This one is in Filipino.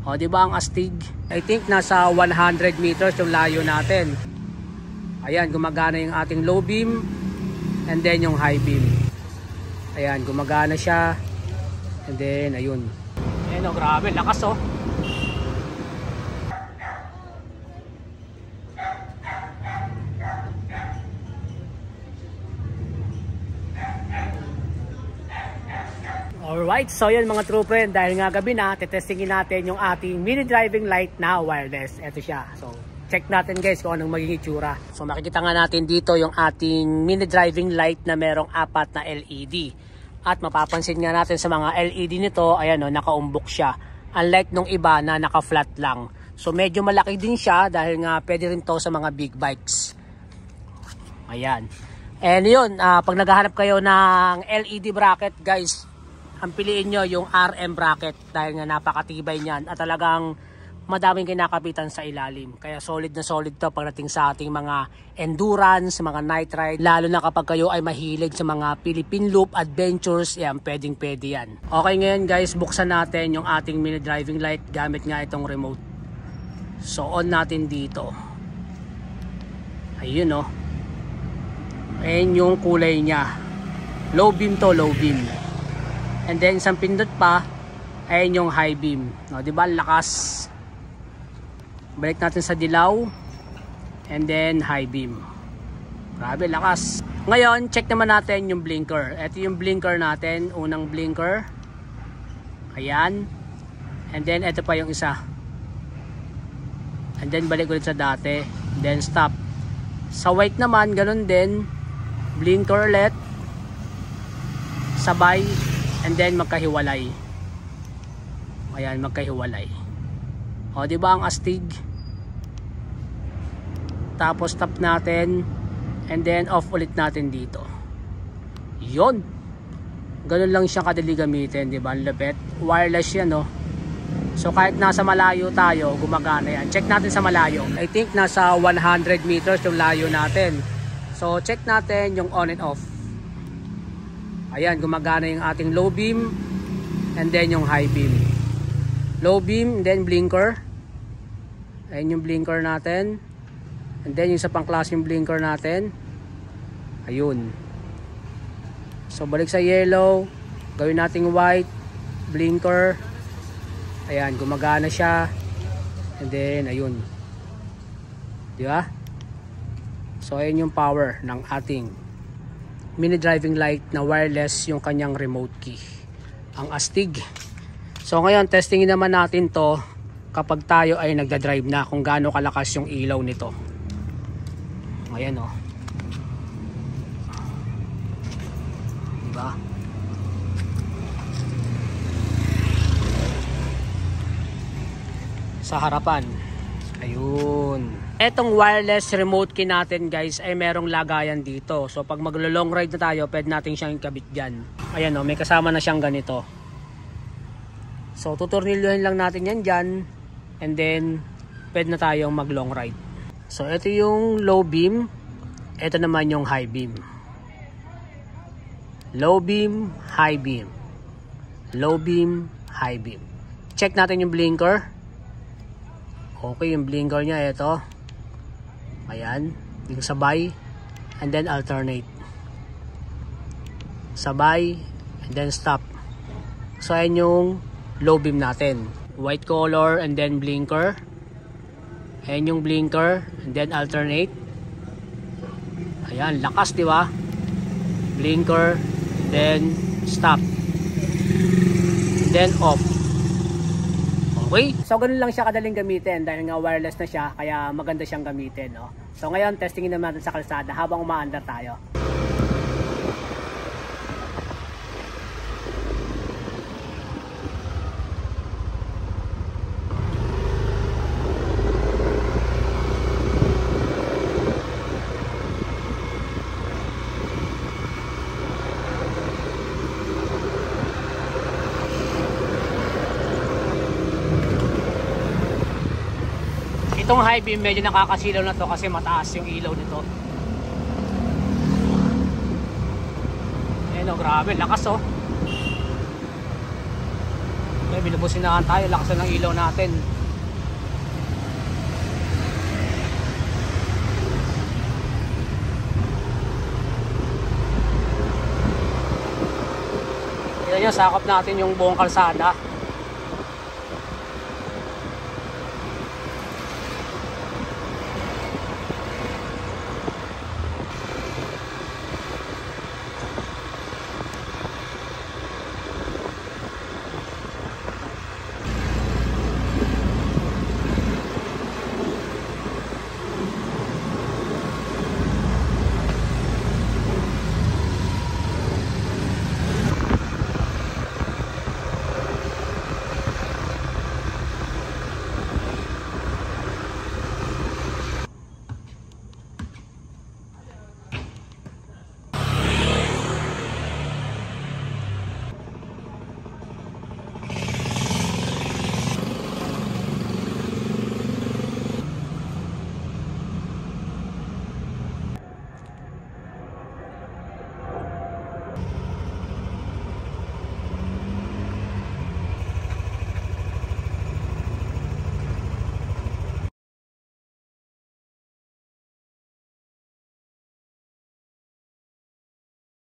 O, di ba ang astig? I think nasa 100 meters yung layo natin. Ayan, gumagana yung ating low beam and then yung high beam. Ayan, gumagana siya. And then, ayun. Ayan o, grabe, lakas o. Alright, so yun mga true friend, dahil nga gabi na, tetestingin natin yung ating mini driving light na wireless. Ito siya. So, check natin guys kung anong magiging itsura. So, makikita nga natin dito yung ating mini driving light na merong 4 na LED. At mapapansin nga natin sa mga LED nito, ayan o, nakaumbok siya. Unlike nung iba na naka-flat lang. So, medyo malaki din siya dahil nga pwede rin to sa mga big bikes. Ayan. And yun, pag naghahanap kayo ng LED bracket guys, ang piliin nyo yung RM bracket dahil nga napakatibay niyan at talagang madaming kinakapitan sa ilalim. Kaya solid na solid to pagdating sa ating mga endurance, mga night ride. Lalo na kapag kayo ay mahilig sa mga Philippine Loop adventures, yan, pwedeng pwede yan. Okay, ngayon guys, buksan natin yung ating mini driving light gamit nga itong remote. So on natin dito. Ayun o. Ayan yung kulay niya. Low beam to, low beam. And then isang pindot pa, ayan yung high beam. No, di ba? Lakas. Balik natin sa dilaw. And then high beam. Grabe, lakas. Ngayon, check naman natin yung blinker. Ito yung blinker natin. Unang blinker. Ayan. And then ito pa yung isa. And then balik ulit sa dati. Then stop. Sa white naman, ganun din. Blinker ulit. Sabay. And then magkahiwalay. Ayan, magkahiwalay. O, di ba ang astig? Tapos stop natin. And then off ulit natin dito. Yon. Ganun lang siya kadali gamitin, di ba? Ang lapit. Wireless yan, no? So kahit nasa malayo tayo, gumagana yan. Check natin sa malayo. I think nasa 100 meters yung layo natin. So check natin yung on and off. Ayan, gumagana yung ating low beam and then yung high beam. Low beam and then blinker. Ayan yung blinker natin. And then yung sa pangklaseng blinker natin. Ayun. So balik sa yellow. Gawin nating white. Blinker. Ayan, gumagana siya. And then, ayun. Di ba? So ayan yung power ng ating mini driving light na wireless, yung kanyang remote key. Ang astig. So ngayon, testingin naman natin to kapag tayo ay nagda-drive na, kung gaano kalakas yung ilaw nito. Ayan o. Diba? Sa harapan. Ayun. Etong wireless remote key natin guys ay merong lagayan dito. So pag maglo-long ride na tayo, pwede natin siyang ikabit dyan. Ayan o, may kasama na siyang ganito. So tutornilyohin lang natin yan dyan. And then pwede na tayong mag-long ride. So ito yung low beam. Ito naman yung high beam. Low beam, high beam. Low beam, high beam. Check natin yung blinker. Okay, yung blinker niya ito. Ayan, yung sabay and then alternate. Sabay and then stop. So ayan yung low beam natin. White color and then blinker. Ayan yung blinker and then alternate. Ayan, lakas, di ba? Blinker, then stop. Then off. Okay. So ganun lang siya kadaling gamitin dahil nga wireless na siya, kaya maganda siyang gamitin, no? So ngayon testingin naman natin sa kalsada habang umaandar tayo. Itong high beam medyo nakakasilaw na to kasi mataas yung ilaw nito. Ayan o, grabe, lakas o. Ayun, binubusinahan tayo, lakas na ng ilaw natin. Yan, sakop natin yung buong kalsada.